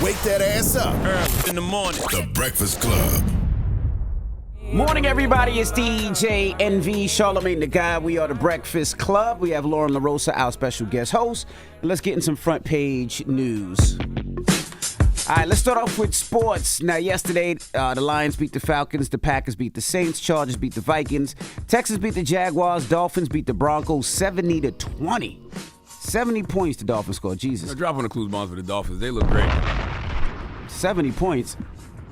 Wake that ass up early in the morning. The Breakfast Club. Morning, everybody. It's DJ NV, Charlamagne the Guy. We are the Breakfast Club. We have Lauren LaRosa, our special guest host. And let's get in some front page news. All right, let's start off with sports. Now, yesterday, the Lions beat the Falcons, the Packers beat the Saints, Chargers beat the Vikings, Texans beat the Jaguars, Dolphins beat the Broncos 70-20. 70 points the Dolphins scored. Jesus. They're dropping the clues bombs for the Dolphins. They look great. 70 points.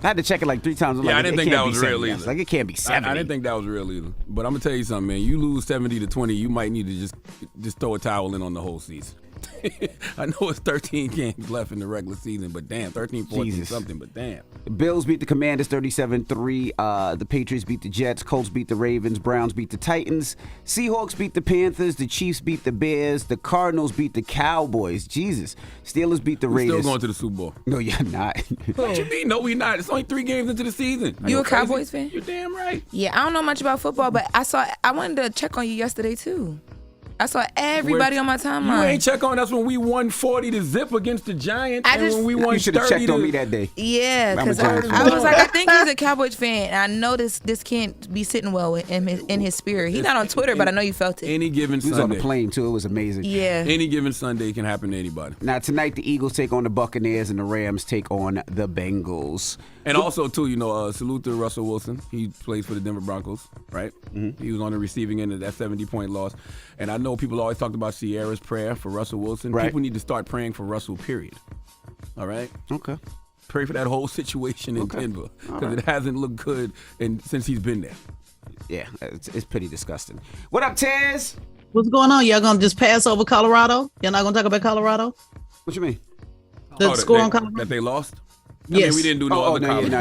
I had to check it like 3 times. I didn't think that was real either. Like, it can't be 70. I didn't think that was real either. But I'm going to tell you something, man. You lose 70-20, you might need to just throw a towel in on the whole season. I know it's 13 games left in the regular season, but damn, 13, 14 something, but damn. The Bills beat the Commanders 37-3. The Patriots beat the Jets. Colts beat the Ravens. Browns beat the Titans. Seahawks beat the Panthers. The Chiefs beat the Bears. The Cardinals beat the Cowboys. Jesus. Steelers beat the Raiders. Still going to the Super Bowl. No, you're not. What you mean? No, we're not. It's only 3 games into the season. You a Cowboys fan? You're damn right. Yeah, I don't know much about football, but I wanted to check on you yesterday too. I saw everybody on my timeline. You ain't check on us when we won 40-0 against the Giants, when we won 30. You should have checked on me that day. Yeah, because I was like, I think he's a Cowboys fan. And I know this can't be sitting well in his spirit. He's not on Twitter, but I know you felt it. Any given Sunday. He was on the plane, too. It was amazing. Yeah. Any given Sunday can happen to anybody. Now, tonight, the Eagles take on the Buccaneers and the Rams take on the Bengals. And also, too, salute to Russell Wilson. He plays for the Denver Broncos, right? Mm-hmm. He was on the receiving end of that 70-point loss. And I know people always talked about Sierra's prayer for Russell Wilson. Right. People need to start praying for Russell, period. All right? Okay. Pray for that whole situation in Denver because it hasn't looked good since he's been there. Yeah, it's pretty disgusting. What up, Taz? What's going on? Y'all gonna just pass over Colorado? Y'all not gonna talk about Colorado? What you mean? The score on Colorado? That they lost? Yes. I mean, we didn't do no other college.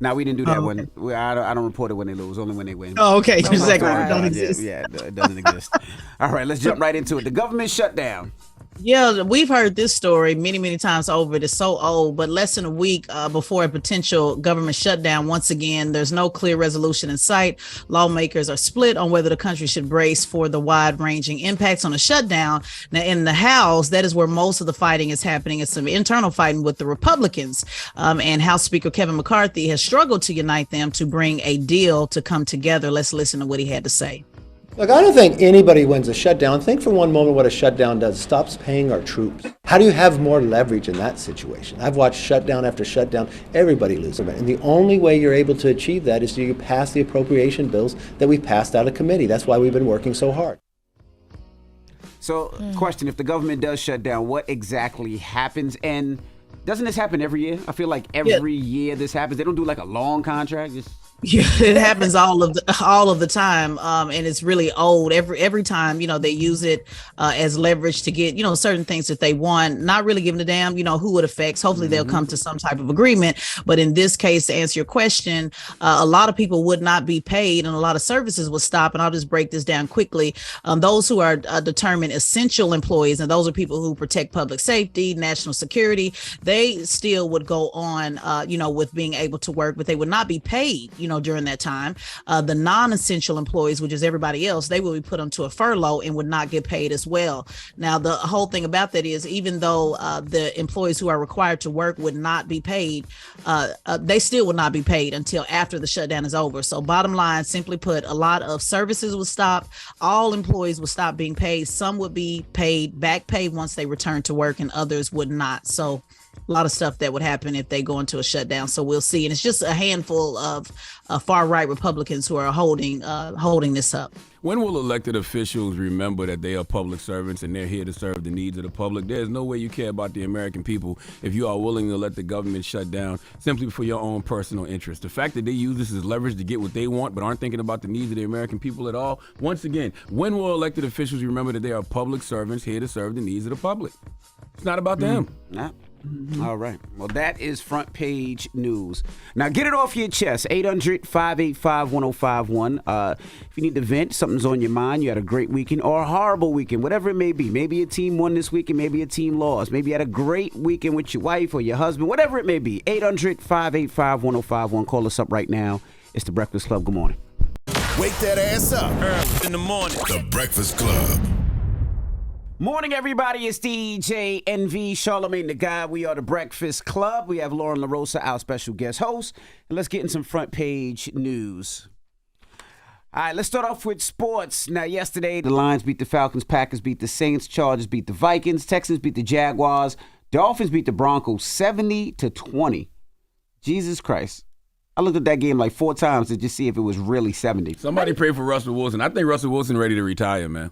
No, we didn't do that okay. one. I don't report it when they lose, only when they win. Oh, okay. No, Just like it don't exist. Yeah, it doesn't exist. All right, let's jump right into it. The government shutdown. Yeah, we've heard this story many, many times over. It is so old, but less than a week before a potential government shutdown, once again, there's no clear resolution in sight. Lawmakers are split on whether the country should brace for the wide-ranging impacts on a shutdown. Now, in the House, that is where most of the fighting is happening. It's some internal fighting with the Republicans, and House Speaker Kevin McCarthy has struggled to unite them to bring a deal to come together. Let's listen to what he had to say. Look, I don't think anybody wins a shutdown. Think for one moment what a shutdown does. It stops paying our troops. How do you have more leverage in that situation? I've watched shutdown after shutdown. Everybody loses. And the only way you're able to achieve that is to pass the appropriation bills that we've passed out of committee. That's why we've been working so hard. So, question, if the government does shut down, what exactly happens? And doesn't this happen every year? I feel like every year this happens. They don't do like a long contract. Yeah, it happens all of the time, and it's really old. Every time, they use it as leverage to get, certain things that they want, not really giving a damn, who it affects. Hopefully they'll come to some type of agreement. But in this case, to answer your question, a lot of people would not be paid and a lot of services would stop. And I'll just break this down quickly. Those who are determined essential employees, and those are people who protect public safety, national security, they still would go on, with being able to work, but they would not be paid, during that time. The non-essential employees, which is everybody else, they will be put onto a furlough and would not get paid as well. Now, the whole thing about that is even though the employees who are required to work would not be paid, they still would not be paid until after the shutdown is over. So bottom line, simply put, a lot of services would stop. All employees would stop being paid. Some would be paid back pay once they return to work and others would not. So a lot of stuff that would happen if they go into a shutdown. So we'll see. And it's just a handful of far-right Republicans who are holding this up. When will elected officials remember that they are public servants and they're here to serve the needs of the public? There's no way you care about the American people if you are willing to let the government shut down simply for your own personal interest. The fact that they use this as leverage to get what they want but aren't thinking about the needs of the American people at all, once again, when will elected officials remember that they are public servants here to serve the needs of the public? It's not about them. Nah. All right. Well, that is front page news. Now, get it off your chest. 800-585-1051. If you need to vent, something's on your mind, you had a great weekend or a horrible weekend, whatever it may be. Maybe a team won this weekend, maybe a team lost. Maybe you had a great weekend with your wife or your husband, whatever it may be. 800-585-1051. Call us up right now. It's The Breakfast Club. Good morning. Wake that ass up early in the morning. The Breakfast Club. Morning, everybody. It's DJ NV, Charlamagne the Guy. We are the Breakfast Club. We have Lauren LaRosa, our special guest host. And let's get in some front page news. All right, let's start off with sports. Now, yesterday, the Lions beat the Falcons, Packers beat the Saints, Chargers beat the Vikings, Texans beat the Jaguars, Dolphins beat the Broncos 70-20. Jesus Christ. I looked at that game like 4 times to just see if it was really 70. Somebody pray for Russell Wilson. I think Russell Wilson ready to retire, man.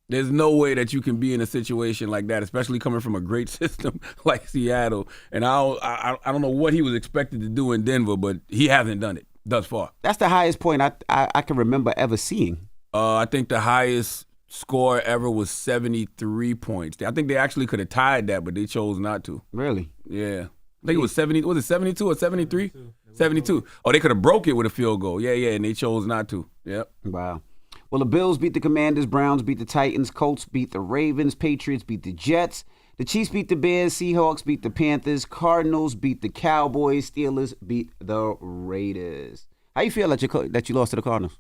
There's no way that you can be in a situation like that, especially coming from a great system like Seattle. And I don't know what he was expected to do in Denver, but he hasn't done it thus far. That's the highest point I can remember ever seeing. I think the highest score ever was 73 points. I think they actually could have tied that, but they chose not to. Really? Yeah. I think it was 70. Was it 72 or 73? 72. Oh, they could have broke it with a field goal. Yeah, and they chose not to. Yep. Wow. Well, the Bills beat the Commanders, Browns beat the Titans, Colts beat the Ravens, Patriots beat the Jets, the Chiefs beat the Bears, Seahawks beat the Panthers, Cardinals beat the Cowboys, Steelers beat the Raiders. How you feel that you lost to the Cardinals?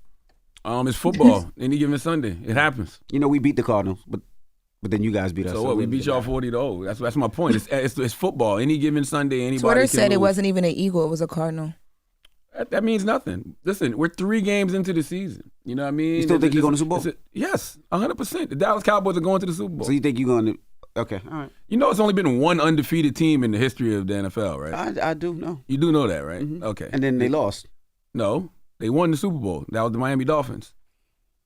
It's football. Any given Sunday, it happens. You know, we beat the Cardinals, but then you guys beat us. So what? We beat y'all 40-0. That's my point. It's football. Any given Sunday, anybody Twitter can said lose. it wasn't even an Eagle; it was a Cardinal. That means nothing. Listen, we're 3 games into the season. You know what I mean? You still think you're going to Super Bowl? Yes, 100%. The Dallas Cowboys are going to the Super Bowl. So you think you're going to? Okay, all right. You know, it's only been one undefeated team in the history of the NFL, right? I do know. You do know that, right? Mm-hmm. Okay. And then they lost. No, they won the Super Bowl. That was the Miami Dolphins.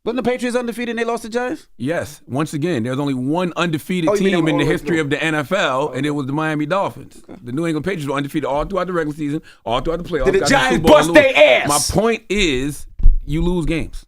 Wasn't the Patriots undefeated and they lost to Giants? Yes. Once again, there's only one undefeated team in the history of the NFL, and it was the Miami Dolphins. Okay. The New England Patriots were undefeated all throughout the regular season, all throughout the playoffs. Did the Giants bust their ass? My point is, you lose games.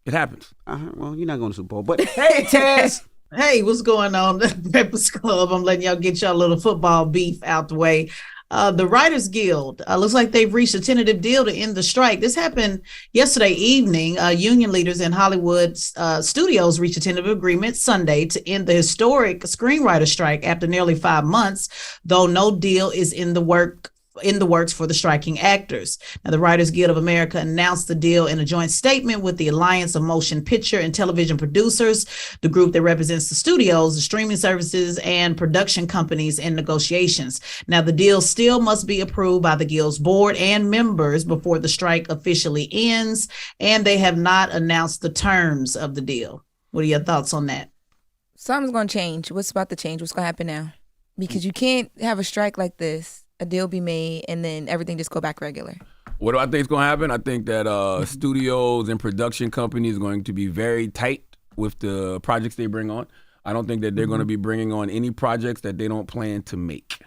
It happens. Well, you're not going to Super Bowl. But hey, Taz. Hey, what's going on? The Breakfast Club. I'm letting y'all get y'all little football beef out the way. The Writers Guild looks like they've reached a tentative deal to end the strike. This happened yesterday evening. Union leaders in Hollywood studios reached a tentative agreement Sunday to end the historic screenwriter strike after nearly 5 months, though no deal is in the works for the striking actors. Now, the Writers Guild of America announced the deal in a joint statement with the Alliance of Motion Picture and Television Producers, the group that represents the studios, the streaming services, and production companies in negotiations. Now, the deal still must be approved by the Guild's board and members before the strike officially ends, and they have not announced the terms of the deal. What are your thoughts on that? Something's going to change. What's about to change? What's going to happen now? Because you can't have a strike like this, a deal be made, and then everything just go back regular. What do I think is going to happen? I think that studios and production companies are going to be very tight with the projects they bring on. I don't think that they're going to be bringing on any projects that they don't plan to make.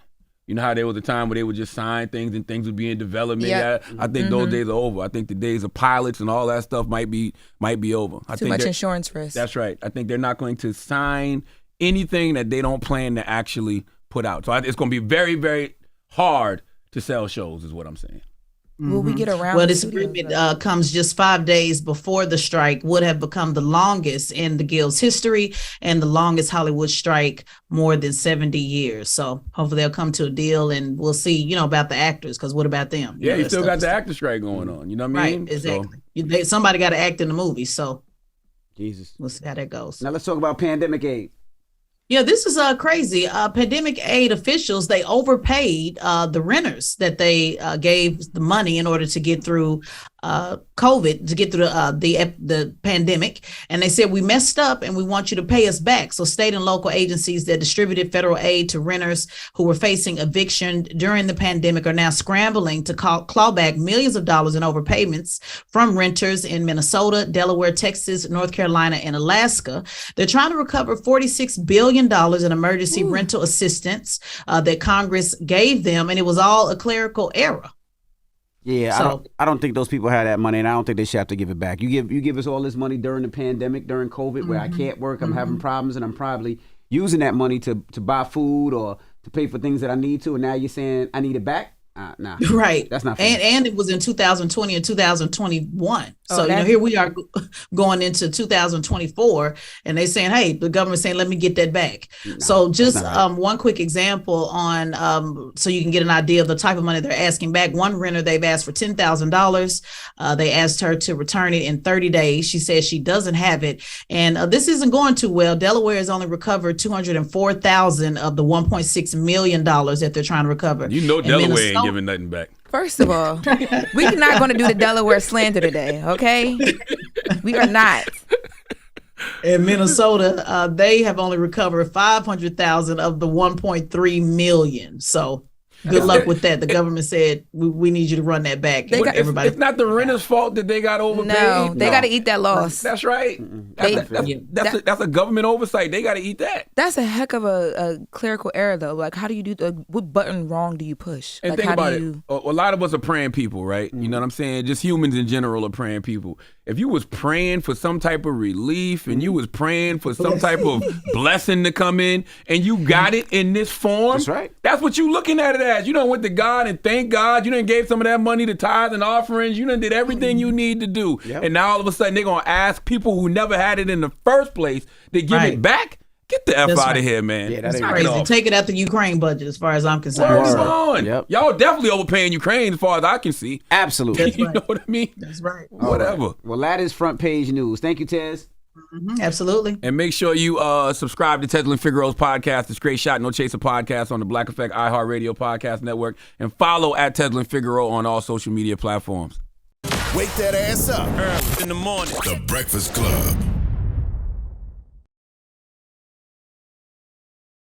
You know how there was a time where they would just sign things and things would be in development? Yep. I think those days are over. I think the days of pilots and all that stuff might be over. Too much insurance risk. That's right. I think they're not going to sign anything that they don't plan to actually put out. So it's going to be very, very hard to sell shows is what I'm saying. Will we get around? Well, this agreement comes just 5 days before the strike would have become the longest in the Guild's history and the longest Hollywood strike, more than 70 years. So hopefully they'll come to a deal, and we'll see, about the actors, because what about them? Yeah, you still got the actor strike going on. You know what I mean? Right, exactly. Somebody got to act in the movie, so Jesus. we'll see how that goes. Now let's talk about pandemic aid. Yeah, this is crazy. Pandemic aid officials, they overpaid the renters that they gave the money in order to get through COVID, to get through the pandemic. And they said, we messed up and we want you to pay us back. So state and local agencies that distributed federal aid to renters who were facing eviction during the pandemic are now scrambling to claw back millions of dollars in overpayments from renters in Minnesota, Delaware, Texas, North Carolina, and Alaska. They're trying to recover $46 billion in emergency rental assistance that Congress gave them, and it was all a clerical error. Yeah, so, I don't think those people have that money, and I don't think they should have to give it back. You give us all this money during the pandemic, during COVID, where I can't work, I'm having problems, and I'm probably using that money to buy food or to pay for things that I need to, and now you're saying I need it back? Nah. Right. That's not fair. And it was in 2020 and 2021. So, here we are going into 2024 and they saying, hey, the government saying, let me get that back. So just one quick example on, so you can get an idea of the type of money they're asking back. One renter, they've asked for $10,000. They asked her to return it in 30 days. She says she doesn't have it. And this isn't going too well. Delaware has only recovered $204,000 of the $1.6 million that they're trying to recover. Delaware ain't giving nothing back. First of all, we're not going to do the Delaware slander today, okay? We are not. In Minnesota, they have only recovered $500,000 of the $1.3 million. So good luck with that. The government said we need you to run that back. Everybody, it's not the renter's fault that they got overpaid. No, they got to eat that loss. That's right. That's a government oversight. They got to eat that. That's a heck of a clerical error, though. Like, how do you do? What button wrong do you push? And like, think about it. A lot of us are praying people, right? You know what I'm saying? Just humans in general are praying people. If you was praying for some type of relief and you was praying for some type of blessing to come in and you got it in this form, that's right. That's what you looking at it as. You done went to God and thank God. You done gave some of that money to tithes and offerings. You done did everything you need to do. Yep. And now all of a sudden they're going to ask people who never had it in the first place to give it back? Get the F out of here, man. Yeah, that's crazy. Take it out the Ukraine budget as far as I'm concerned. Word on. Yep. Y'all definitely overpaying Ukraine as far as I can see. Absolutely. You know what I mean? That's right. Whatever. Right. Well, that is front page news. Thank you, Tez. Absolutely. And make sure you subscribe to Tedlin Figaro's podcast, The Straight Shot No Chaser podcast on the Black Effect iHeartRadio podcast network, and follow at Tedlin Figaro on all social media platforms. Wake that ass up early in the morning. The Breakfast Club.